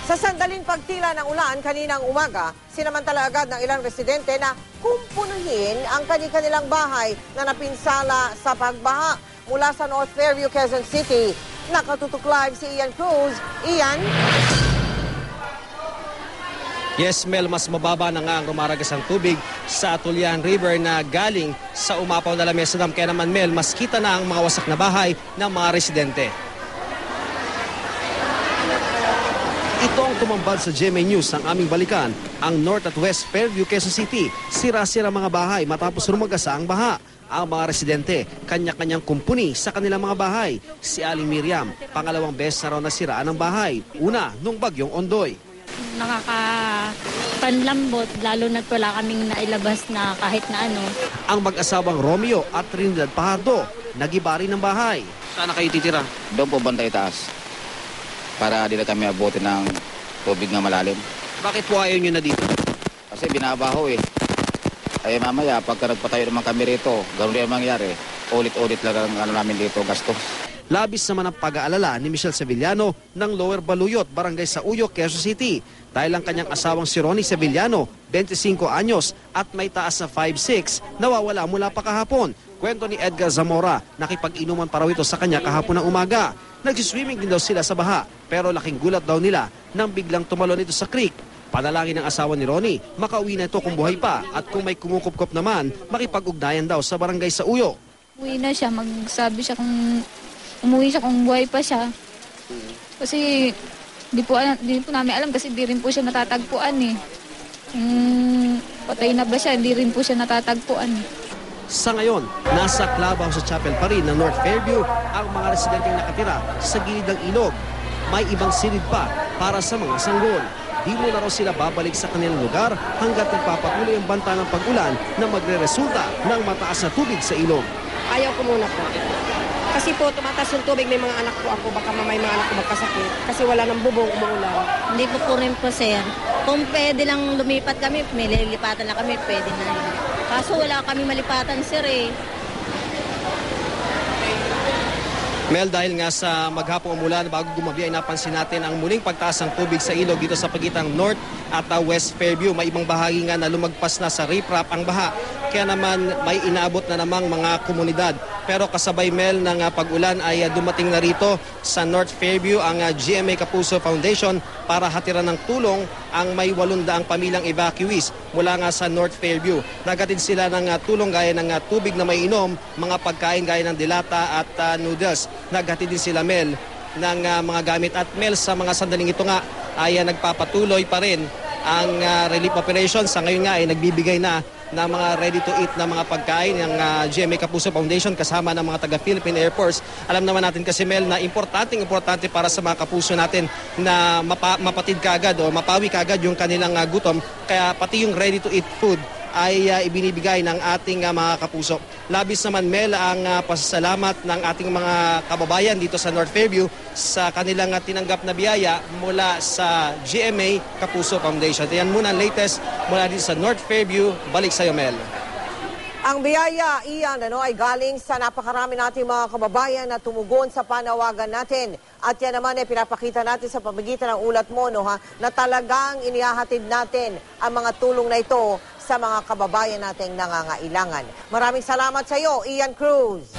Sa sandaling pagtila ng ulan kaninang umaga, sinamantala agad ng ilang residente na kumpunuhin ang kanilang bahay na napinsala sa pagbaha. Mula sa North Fairview, Quezon City, nakatutok live si Ian Cruz. Ian? Yes, Mel, mas mababa na nga ang rumaragas ang tubig sa Tulyan River na galing sa umapaw na Lamesa Dam. Kaya naman, Mel, mas kita na ang mga wasak na bahay ng mga residente. Ito ang tumambad sa GMA News ang aming balikan, ang North at West Fairview, Quezon City. Sira-sira mga bahay matapos rumagasa ang baha. Ang mga residente, kanya-kanyang kumpuni sa kanilang mga bahay. Si Aling Miriam, pangalawang beses na raw nasiraan ang bahay. Una, nung bagyong Ondoy. Nakakapanlambot, lalo na't wala kaming nailabas na kahit na ano. Ang mag-asawang Romeo at Trinidad Pajardo, nagibari ng bahay. Saan na kayo titira? Doon po bantay taas para di na kami abutin ng tubig na malalim. Bakit po ayaw nyo na dito? Kasi binabaho eh. Ay mamaya pagka nagpatayo naman kami rito, ganoon din ang mangyari. Ulit-ulit lang ang ano namin dito, gastos. Labis naman ang pag-aalala ni Michelle Sevillano ng Lower Baluyot, Barangay Sauyo, Quezon City. Dahil ang kanyang asawang si Ronnie Sevillano, 25 anyos at may taas na 5'6", nawawala mula pa kahapon. Kwento ni Edgar Zamora, nakipag-inuman pa raw ito sa kanya kahapon ng umaga. Nagsiswimming din daw sila sa baha, pero laking gulat daw nila nang biglang tumalon ito sa creek. Panalangin ng asawa ni Ronnie, makauwi na ito kung buhay pa at kung may kumukupkop naman, makipag-ugnayan daw sa Barangay Sauyo. Uwi na siya, magsabi siya kung umuwi siya kung buhay pa siya. Kasi di po namin alam kasi di rin po siya natatagpuan eh. Patay na ba siya, di rin po siya natatagpuan eh. Sa ngayon, nasa clubhouse sa chapel pa rin ng North Fairview ang mga residenteng nakatira sa gilid ng ilog. May ibang silid pa para sa mga sanggol. Di mo na raw sila babalik sa kanilang lugar hanggat nagpapatuloy ang banta ng pag-ulan na magre-resulta ng mataas na tubig sa ilog. Ayaw ko muna po. Kasi po tumataas yung tubig, may mga anak po ako, baka may mga anak ko magkasakit. Kasi wala nang bubong, umuulan. Hindi po rin po, sir. Kung pwede lang lumipat kami, may lilipatan na kami, pwede na. Kaso wala kami malipatan, sir eh. Mel, dahil nga sa maghapong umulan bago gumabi ay napansin natin ang muling pagtaas ng tubig sa ilog dito sa pagitang North at West Fairview. May ibang bahagi nga na lumagpas na sa riprap ang baha. Kaya naman may inaabot na namang mga komunidad. Pero kasabay, Mel, ng pag-ulan ay dumating na rito sa North Fairview ang GMA Kapuso Foundation para hatiran ng tulong ang may 800 pamilyang evacuees mula nga sa North Fairview. Nagatid sila ng tulong gaya ng tubig na may inom, mga pagkain gaya ng dilata at noodles. Naghatid din sila, Mel, ng mga gamit. At Mel, sa mga sandaling ito nga ay nagpapatuloy pa rin ang relief operation. Sa ngayon nga ay nagbibigay na ng mga ready-to-eat na mga pagkain ng GMA Kapuso Foundation kasama ng mga taga-Philippine Air Force. Alam naman natin kasi, Mel, na importante para sa mga kapuso natin na mapatid kaagad o mapawi kaagad yung kanilang gutom. Kaya pati yung ready-to-eat food ay ibinibigay ng ating mga kapuso. Labis naman, Mel, ang pasasalamat ng ating mga kababayan dito sa North Fairview sa kanilang tinanggap na biyaya mula sa GMA Kapuso Foundation. Yan muna ang latest mula dito sa North Fairview. Balik sa iyo, Mel. Ang biyaya, Ian, ay galing sa napakarami nating mga kababayan na tumugon sa panawagan natin. At yan naman ay pinapakita natin sa pamagitan ng ulat mo, na talagang inihahatid natin ang mga tulong na ito sa mga kababayan nating nangangailangan. Maraming salamat sa iyo, Ian Cruz.